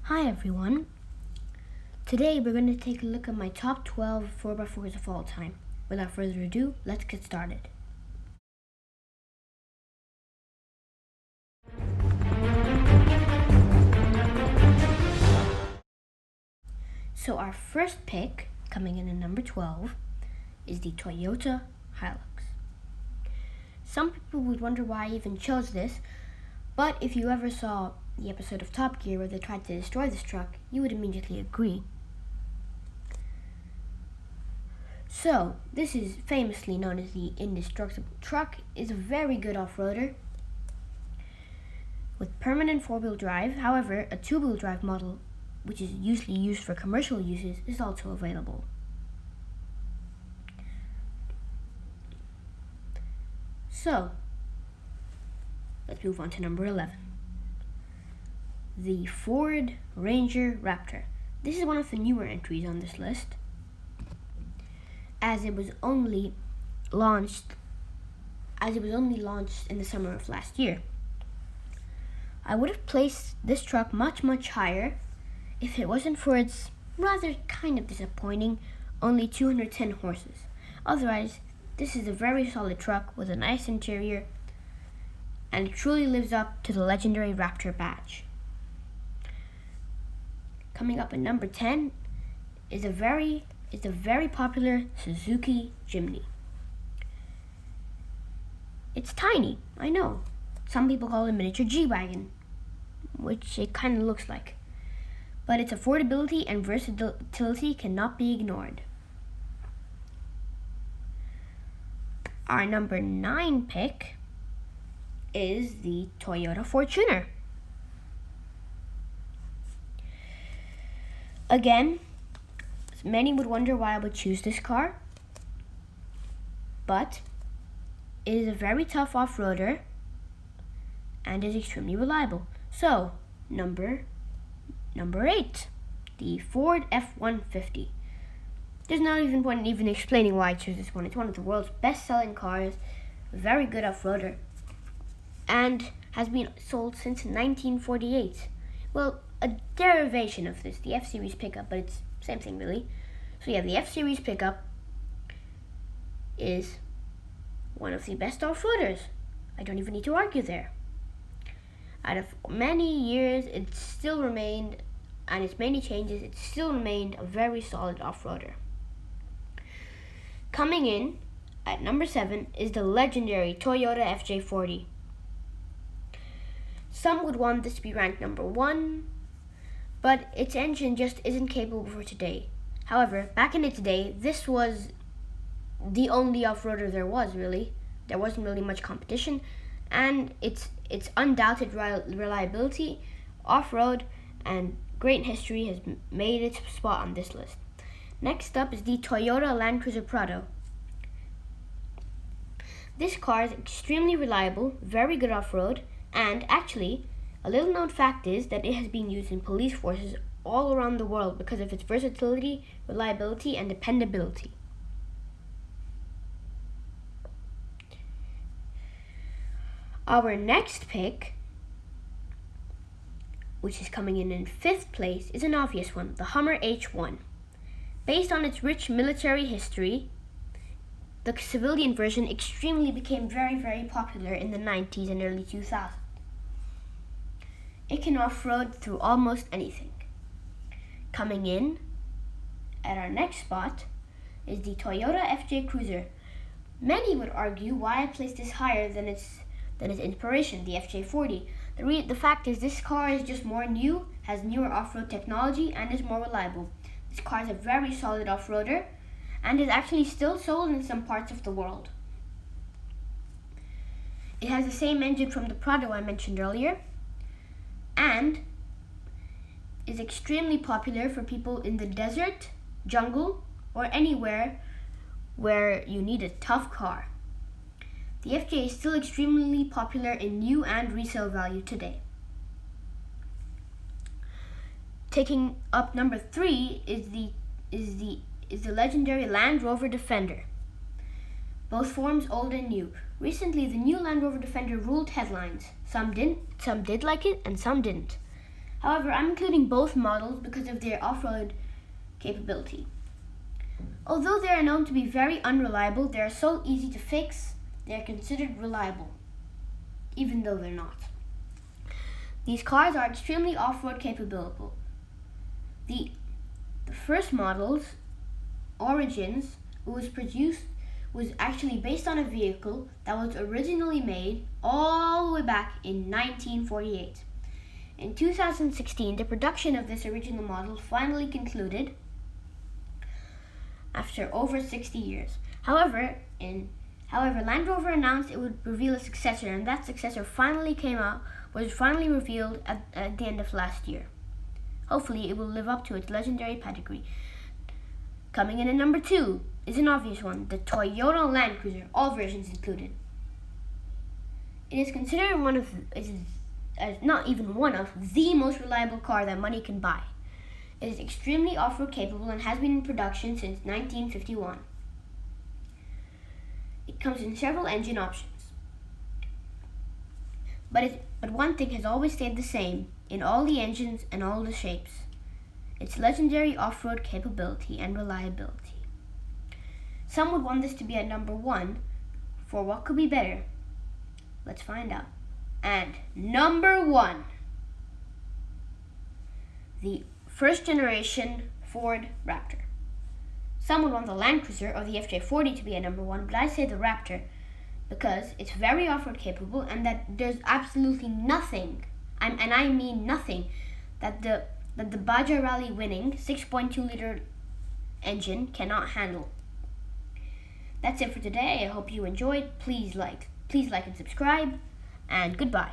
Hi everyone. Today we're going to take a look at my top 12 4x4s of all time. Without further ado, let's get started. So our first pick, coming in at number 12, is the Toyota Hilux. Some people would wonder why I even chose this, but if you ever saw the episode of Top Gear where they tried to destroy this truck, you would immediately agree. So, this is famously known as the indestructible truck. It's a very good off-roader with permanent four-wheel drive. However, a two-wheel drive model, which is usually used for commercial uses, is also available. So, let's move on to number 11. The Ford Ranger Raptor. This is one of the newer entries on this list, as it was only launched in the summer of last year. I would have placed this truck much higher if it wasn't for its rather kind of disappointing only 210 horses. Otherwise, this is a very solid truck with a nice interior, and it truly lives up to the legendary Raptor badge. Coming up at number 10 is a very popular Suzuki Jimny. It's tiny, I know. Some people call it a miniature G-Wagon, which it kind of looks like. But its affordability and versatility cannot be ignored. Our number 9 pick is the Toyota Fortuner. Again, many would wonder why I would choose this car, but it is a very tough off-roader and is extremely reliable. So, number 8, the Ford F-150. There's not even point in even explaining why I chose this one. It's one of the world's best-selling cars, a very good off-roader, and has been sold since 1948. Well, a derivation of this, the F-Series pickup, but it's same thing really. So yeah, the F-Series pickup is one of the best off-roaders. I don't even need to argue there. Out of many years, it still remained, and its many changes, it still remained a very solid off-roader. Coming in at number 7 is the legendary Toyota FJ40. Some would want this to be ranked number 1, but its engine just isn't capable for today. However, back in its day, this was the only off-roader there was, really. There wasn't really much competition, and its undoubted reliability, off-road, and great history has made its spot on this list. Next up is the Toyota Land Cruiser Prado. This car is extremely reliable, very good off-road, and actually, a little known fact is that it has been used in police forces all around the world because of its versatility, reliability, and dependability. Our next pick, which is coming in 5th place, is an obvious one, the Hummer H1. Based on its rich military history, the civilian version became very popular in the 90s and early 2000s. It can off-road through almost anything. Coming in at our next spot is the Toyota FJ Cruiser. Many would argue why I placed this higher than its inspiration, the FJ40. The fact is this car is just more new, has newer off-road technology, and is more reliable. This car is a very solid off-roader and is actually still sold in some parts of the world. It has the same engine from the Prado I mentioned earlier, and is extremely popular for people in the desert, jungle, or anywhere where you need a tough car. The FJ is still extremely popular in new and resale value today. Taking up number 3 is the legendary Land Rover Defender. Both forms old and new. Recently, the new Land Rover Defender ruled headlines. Some did like it and some didn't. However, I'm including both models because of their off-road capability. Although they are known to be very unreliable, they are so easy to fix, they are considered reliable, even though they're not. These cars are extremely off-road capable. The first model's origins was actually based on a vehicle that was originally made all the way back in 1948. In 2016, the production of this original model finally concluded after over 60 years. However, Land Rover announced it would reveal a successor, and that successor was finally revealed at the end of last year. Hopefully, it will live up to its legendary pedigree. Coming in at number 2 is an obvious one, the Toyota Land Cruiser, all versions included. It is considered not even one of the most reliable car that money can buy. It is extremely off-road capable and has been in production since 1951. It comes in several engine options. But one thing has always stayed the same in all the engines and all the shapes: its legendary off-road capability and reliability. Some would want this to be at number 1, for what could be better? Let's find out. And number 1, the first generation Ford Raptor. Some would want the Land Cruiser or the FJ40 to be at number 1, but I say the Raptor because it's very off-road capable and that there's absolutely nothing, and I mean nothing, that the Baja Rally winning 6.2-liter engine cannot handle. That's it for today. I hope you enjoyed. Please like and subscribe, and goodbye.